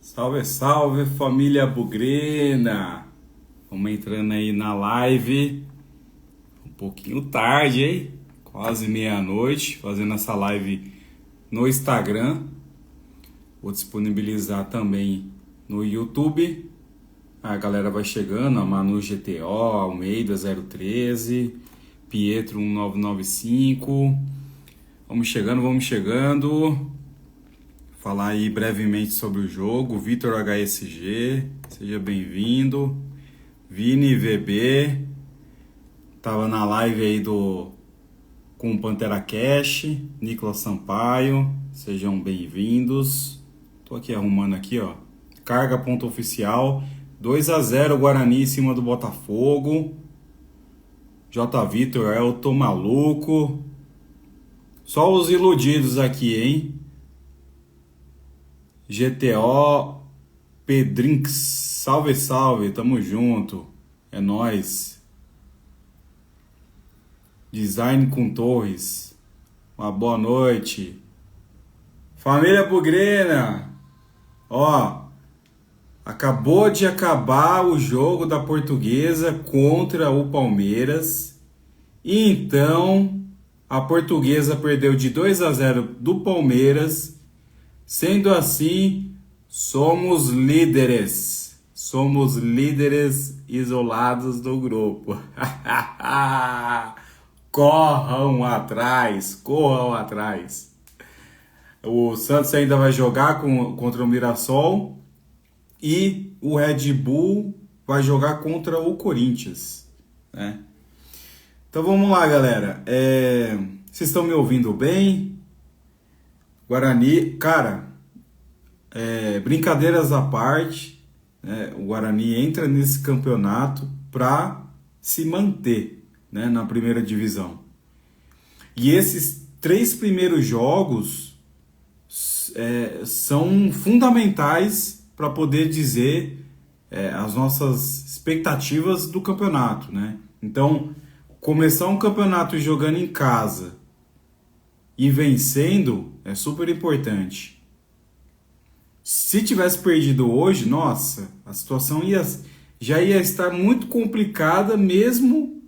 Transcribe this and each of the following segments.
Salve, salve família bugrina! Vamos entrando aí na live, um pouquinho tarde, hein? Quase meia-noite, fazendo essa live no Instagram. Vou disponibilizar também no YouTube. A galera vai chegando, a Manu GTO, Almeida 013, Pietro 1995. Vamos chegando. Falar aí brevemente sobre o jogo. Vitor HSG, seja bem-vindo. Vini VB, tava na live aí com o Pantera Cash. Nicolas Sampaio, sejam bem-vindos. Tô aqui arrumando aqui, ó. Carga ponto oficial, 2-0 Guarani em cima do Botafogo. J. Vitor, eu tô maluco. Só os iludidos aqui, hein? GTO Pedrinks, salve, salve, tamo junto, é nóis. Design com Torres, uma boa noite. Família bugrina, ó, acabou de acabar o jogo da Portuguesa contra o Palmeiras, e então a Portuguesa perdeu de 2-0 do Palmeiras. Sendo assim, somos líderes isolados do grupo. Corram atrás. O Santos ainda vai jogar contra o Mirassol e o Red Bull vai jogar contra o Corinthians, né? Então vamos lá, galera. Vocês estão me ouvindo bem? Guarani, cara, brincadeiras à parte, né, o Guarani entra nesse campeonato para se manter, né, na primeira divisão. E esses 3 primeiros jogos são fundamentais para poder dizer as nossas expectativas do campeonato, né? Então, começar um campeonato jogando em casa e vencendo é super importante. Se tivesse perdido hoje, nossa, a situação já ia estar muito complicada mesmo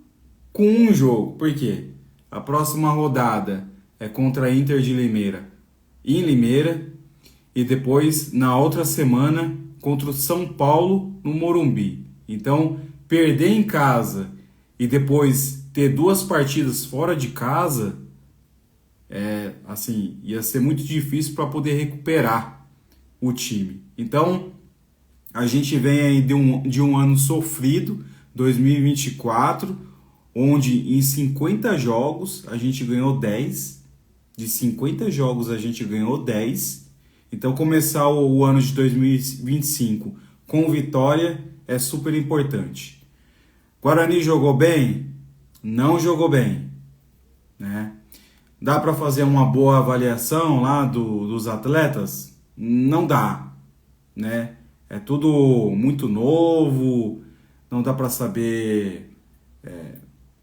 com um jogo. Por quê? A próxima rodada é contra a Inter de Limeira, em Limeira, e depois, na outra semana, contra o São Paulo, no Morumbi. Então, perder em casa e depois ter 2 partidas fora de casa, assim, ia ser muito difícil para poder recuperar o time. Então, a gente vem aí de um ano sofrido, 2024, onde em 50 jogos a gente ganhou 10. De 50 jogos a gente ganhou 10. Então, começar o ano de 2025 com vitória é super importante. Guarani jogou bem? Não jogou bem, né? Dá para fazer uma boa avaliação lá dos atletas? Não dá, né? É tudo muito novo, não dá para saber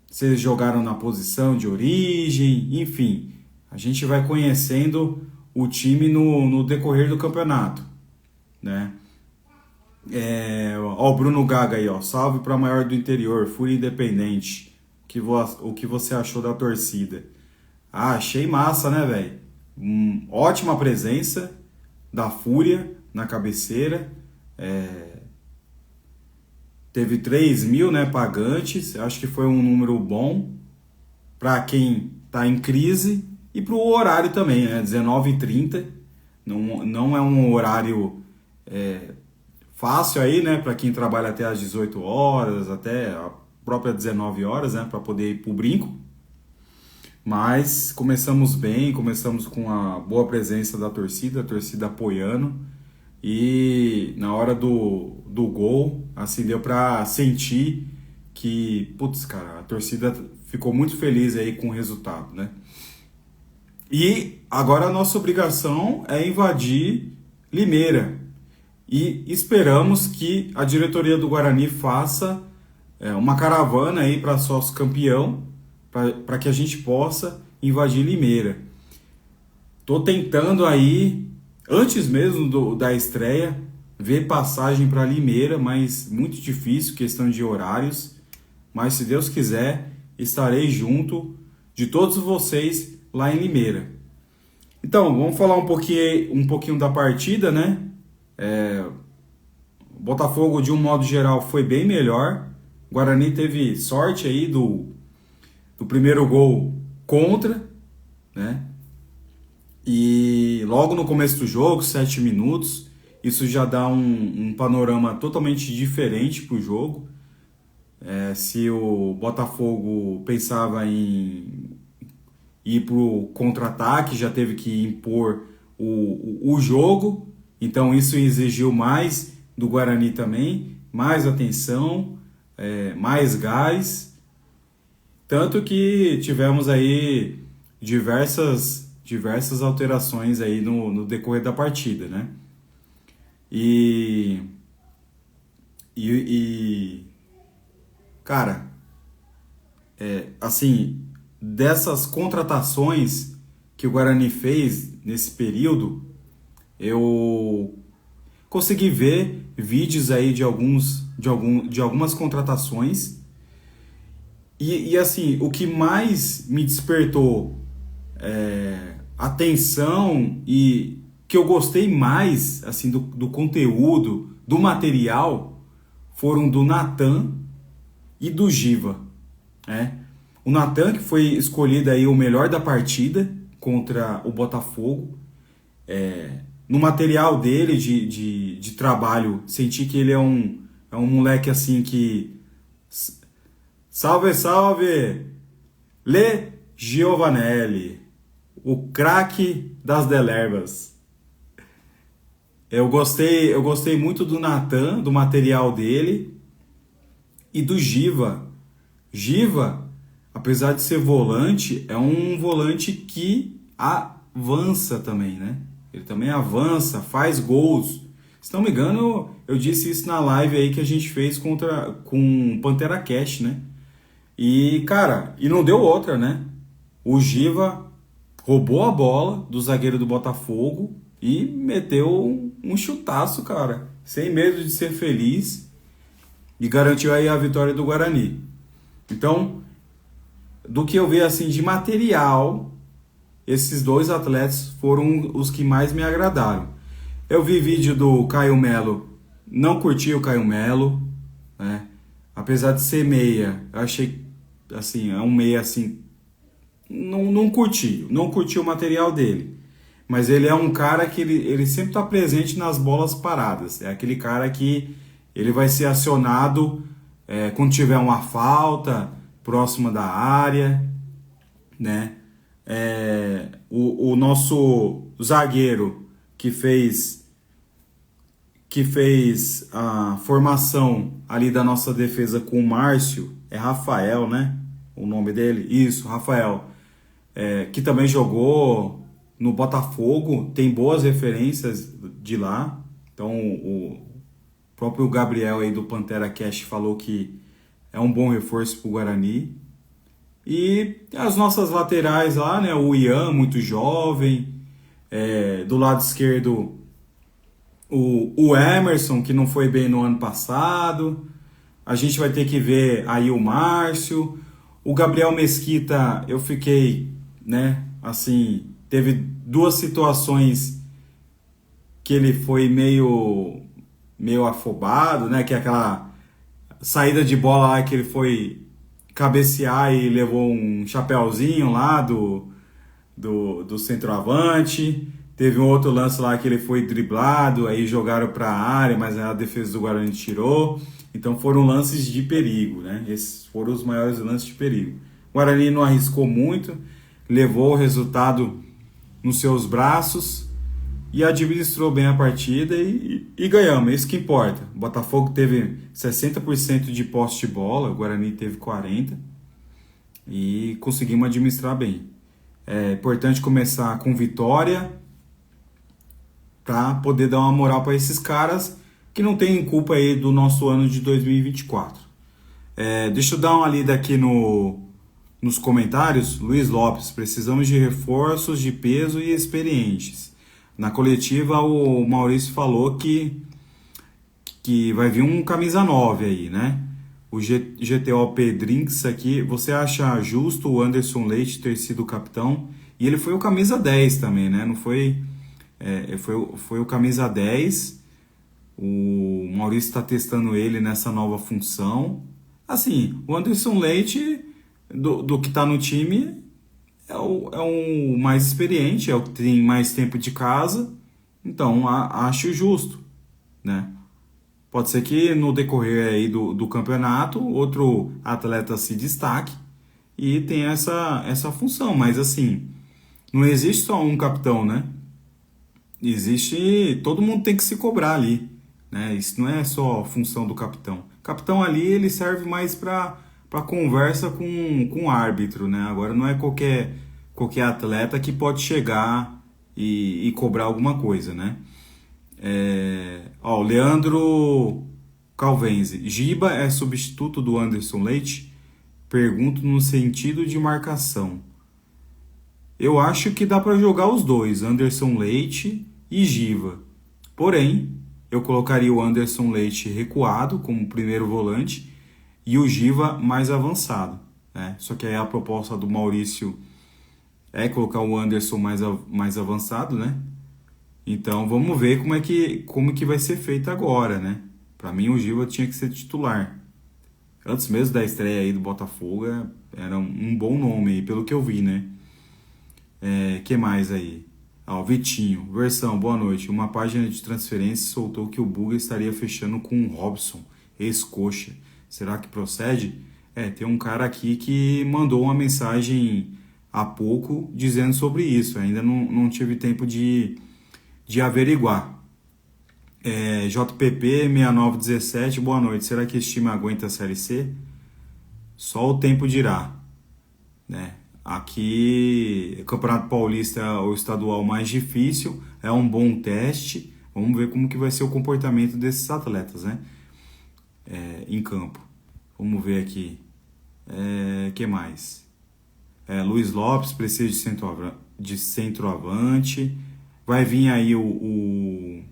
se eles jogaram na posição de origem, enfim. A gente vai conhecendo o time no decorrer do campeonato, né? Ó, o Bruno Gaga aí, ó. Salve para maior do interior, Fúria Independente. O que você achou da torcida? Ah, achei massa, né, velho? Ótima presença da Fúria na cabeceira. Teve 3.000, né, pagantes. Acho que foi um número bom para quem tá em crise e pro horário também, né? 19h30. Não é um horário fácil aí, né, para quem trabalha até às 18 horas, até a própria 19 horas, né, para poder ir pro brinco. Mas começamos bem, começamos com a boa presença da torcida, a torcida apoiando. E na hora do gol, assim, deu para sentir que, putz, cara, a torcida ficou muito feliz aí com o resultado, né? E agora a nossa obrigação é invadir Limeira. E esperamos que a diretoria do Guarani faça uma caravana aí para sócio campeão, para que a gente possa invadir Limeira. Tô tentando aí, antes mesmo da estreia, ver passagem para Limeira, mas muito difícil, questão de horários. Mas se Deus quiser, estarei junto de todos vocês lá em Limeira. Então, vamos falar um pouquinho da partida, né? O Botafogo, de um modo geral, foi bem melhor. O Guarani teve sorte aí do primeiro gol contra, né? E logo no começo do jogo, 7 minutos, isso já dá um panorama totalmente diferente para o jogo. Se o Botafogo pensava em ir para o contra-ataque, já teve que impor o jogo. Então isso exigiu mais do Guarani também, mais atenção, mais gás. Tanto que tivemos aí diversas alterações aí no decorrer da partida, né? Cara, assim, dessas contratações que o Guarani fez nesse período, eu consegui ver vídeos aí de algumas contratações e assim, o que mais me despertou atenção e que eu gostei mais assim do conteúdo, do material, foram do Natan e do Giva, né? O Natan, que foi escolhido aí o melhor da partida contra o Botafogo. No material dele de trabalho, senti que ele é um moleque assim que... Salve, salve! Le Giovanelli, o craque das Delerbas. Eu gostei muito do Natan, do material dele, e do Giva. Giva, apesar de ser volante, é um volante que avança também, né? Ele também avança, faz gols. Se não me engano, eu disse isso na live aí que a gente fez com o Pantera Cash, né? E, cara, e não deu outra, né? O Giva roubou a bola do zagueiro do Botafogo e meteu um chutaço, cara. Sem medo de ser feliz. E garantiu aí a vitória do Guarani. Então, do que eu vi assim de material, esses dois atletas foram os que mais me agradaram. Eu vi vídeo do Caio Melo, não curti o Caio Melo, né? Apesar de ser meia, eu achei assim, é um meia assim, não curti o material dele. Mas ele é um cara que ele sempre está presente nas bolas paradas. É aquele cara que ele vai ser acionado quando tiver uma falta próxima da área, né? O nosso zagueiro que fez a formação ali da nossa defesa com o Márcio, é Rafael, né? O nome dele? Isso, Rafael. Que também jogou no Botafogo, tem boas referências de lá. Então o próprio Gabriel aí do Pantera Cash falou que é um bom reforço para o Guarani. E as nossas laterais lá, né? O Ian, muito jovem. Do lado esquerdo, o Emerson, que não foi bem no ano passado. A gente vai ter que ver aí o Márcio. O Gabriel Mesquita, eu fiquei, né? Assim, teve duas situações que ele foi meio afobado, né? Que é aquela saída de bola lá que ele foi cabecear e levou um chapéuzinho lá do centroavante. Teve um outro lance lá que ele foi driblado, aí jogaram para a área, mas a defesa do Guarani tirou. Então foram lances de perigo, né? Esses foram os maiores lances de perigo. O Guarani não arriscou muito, levou o resultado nos seus braços e administrou bem a partida e ganhamos, é isso que importa. O Botafogo teve 60% de posse de bola, o Guarani teve 40% e conseguimos administrar bem. É importante começar com vitória para poder dar uma moral para esses caras que não tem culpa aí do nosso ano de 2024. Deixa eu dar uma lida aqui nos comentários. Luiz Lopes, precisamos de reforços de peso e experientes. Na coletiva, o Maurício falou que que vai vir um camisa 9 aí, né? O GTO Pedrinks aqui, você acha justo o Anderson Leite ter sido o capitão? E ele foi o camisa 10 também, né? Não foi, foi o camisa 10. O Maurício está testando ele nessa nova função. Assim, o Anderson Leite, do que está no time, é o mais experiente, é o que tem mais tempo de casa. Então, acho justo, né? Pode ser que no decorrer aí do campeonato, outro atleta se destaque e tenha essa função. Mas assim, não existe só um capitão, né? Existe... Todo mundo tem que se cobrar ali, né? Isso não é só função do capitão. O capitão ali, ele serve mais para conversa com o árbitro, né? Agora não é qualquer atleta que pode chegar e cobrar alguma coisa, né? O Leandro Calvenzi. Giba é substituto do Anderson Leite? Pergunto no sentido de marcação. Eu acho que dá para jogar os dois, Anderson Leite e Giba. Porém, eu colocaria o Anderson Leite recuado como primeiro volante e o Giba mais avançado, né? Só que aí a proposta do Maurício é colocar o Anderson mais avançado, né? Então vamos ver como que vai ser feito agora, né? Para mim o Giba tinha que ser titular. Antes mesmo da estreia aí do Botafogo, era um bom nome aí, pelo que eu vi, né? Que mais aí? O Vitinho, versão, boa noite. Uma página de transferência soltou que o Buga estaria fechando com o Robson, ex-coxa. Será que procede? Tem um cara aqui que mandou uma mensagem há pouco dizendo sobre isso. Ainda não tive tempo de averiguar. JPP 6917, boa noite. Será que esse time aguenta a Série C? Só o tempo dirá, né? Aqui, Campeonato Paulista é o estadual mais difícil, é um bom teste. Vamos ver como que vai ser o comportamento desses atletas, né? Em campo. Vamos ver aqui. Que mais? Luiz Lopes precisa de centroavante. Vai vir aí o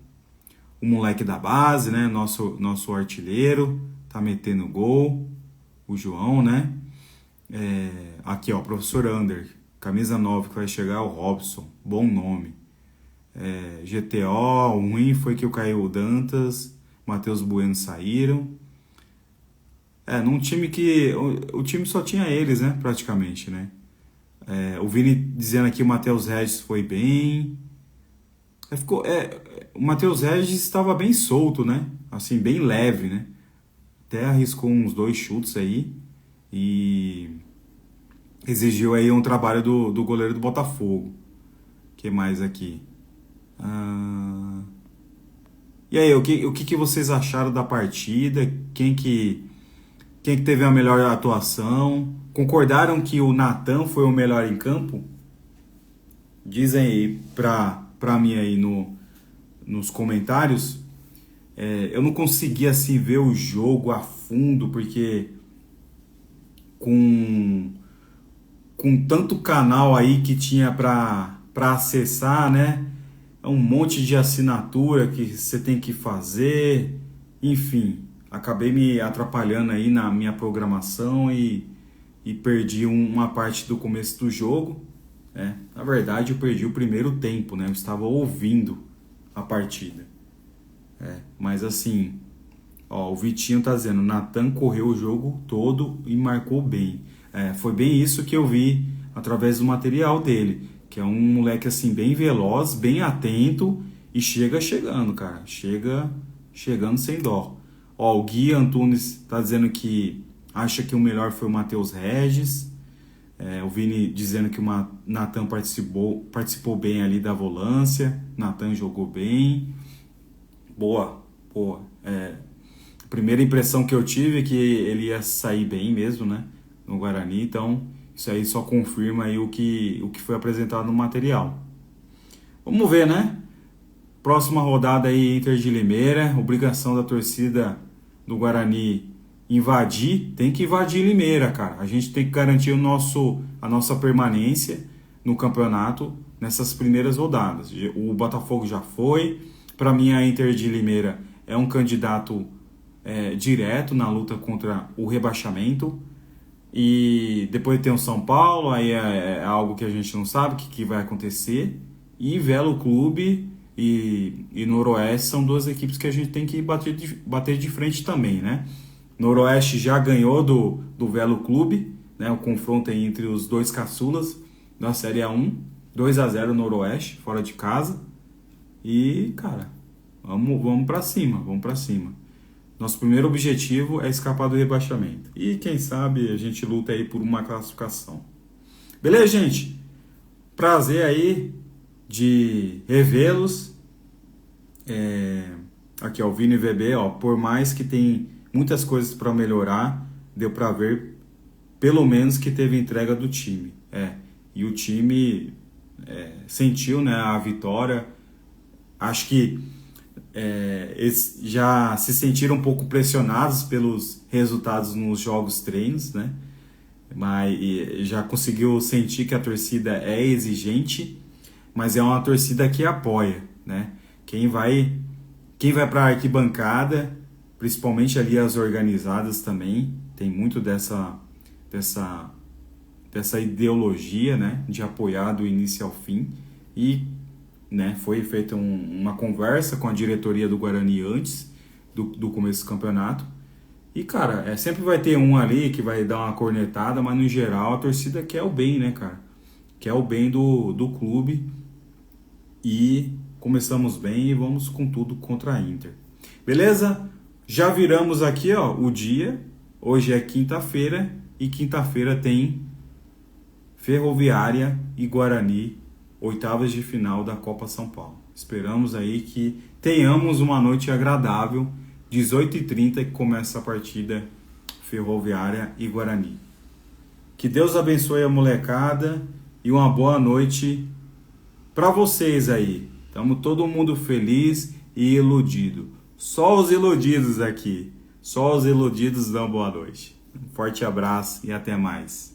moleque da base, né? Nosso artilheiro. Tá metendo gol. O João, né? Aqui, ó, professor Ander. Camisa 9 que vai chegar, o Robson. Bom nome. GTO, o ruim foi que o Caio Dantas, Matheus Bueno saíram. Num time que... O time só tinha eles, né? Praticamente, né? O Vini dizendo aqui o Matheus Regis foi bem. O Matheus Regis estava bem solto, né? Assim, bem leve, né? Até arriscou uns 2 chutes aí. E exigiu aí um trabalho do goleiro do Botafogo. O que mais aqui? E aí, o que vocês acharam da partida? Quem que teve a melhor atuação? Concordaram que o Natan foi o melhor em campo? Dizem aí pra mim aí nos comentários. Eu não consegui assim ver o jogo a fundo, porque com tanto canal aí que tinha para acessar, né? É um monte de assinatura que você tem que fazer. Enfim, acabei me atrapalhando aí na minha programação e perdi uma parte do começo do jogo. Na verdade, eu perdi o primeiro tempo, né? Eu estava ouvindo a partida. Mas assim, o Vitinho tá dizendo, Natan correu o jogo todo e marcou bem. Foi bem isso que eu vi através do material dele, que é um moleque assim bem veloz, bem atento e chegando, cara. Chegando sem dó. O Gui Antunes tá dizendo que acha que o melhor foi o Matheus Regis. O Vini dizendo que o Natan participou bem ali da volância. Natan jogou bem. Boa. A primeira impressão que eu tive é que ele ia sair bem mesmo, né? No Guarani. Então, isso aí só confirma aí o que foi apresentado no material. Vamos ver, né? Próxima rodada aí, Inter de Limeira. Obrigação da torcida do Guarani invadir. Tem que invadir Limeira, cara. A gente tem que garantir a nossa permanência no campeonato nessas primeiras rodadas. O Botafogo já foi. Para mim, a Inter de Limeira é um candidato direto na luta contra o rebaixamento. E depois tem o São Paulo, aí é algo que a gente não sabe o que vai acontecer. E Velo Clube e Noroeste são duas equipes que a gente tem que bater de frente também, né? Noroeste já ganhou do Velo Clube, né? O confronto aí entre os dois caçulas da Série A1, 2-0 Noroeste, fora de casa. E, cara, vamos pra cima, vamos pra cima. Nosso primeiro objetivo é escapar do rebaixamento. E quem sabe a gente luta aí por uma classificação. Beleza, gente? Prazer aí de revê-los. Aqui, ó, o Vini VB, ó, por mais que tem muitas coisas para melhorar, deu para ver pelo menos que teve entrega do time. E o time sentiu, né, a vitória. Acho que eles já se sentiram um pouco pressionados pelos resultados nos jogos treinos, né? Mas já conseguiu sentir que a torcida é exigente, mas é uma torcida que apoia, né? Quem vai para a arquibancada, principalmente ali as organizadas também, tem muito dessa ideologia, né, de apoiar do início ao fim. E, né, foi feita uma conversa com a diretoria do Guarani antes do começo do campeonato. E, cara, sempre vai ter um ali que vai dar uma cornetada, mas no geral a torcida quer o bem, né, cara? Quer o bem do clube. E começamos bem e vamos com tudo contra a Inter. Beleza? Já viramos aqui, ó, o dia. Hoje é quinta-feira e quinta-feira tem Ferroviária e Guarani, oitavas de final da Copa São Paulo. Esperamos aí que tenhamos uma noite agradável, 18h30 que começa a partida Ferroviária e Guarani. Que Deus abençoe a molecada e uma boa noite para vocês aí. Estamos todo mundo feliz e iludido. Só os iludidos aqui. Só os iludidos dão boa noite. Um forte abraço e até mais.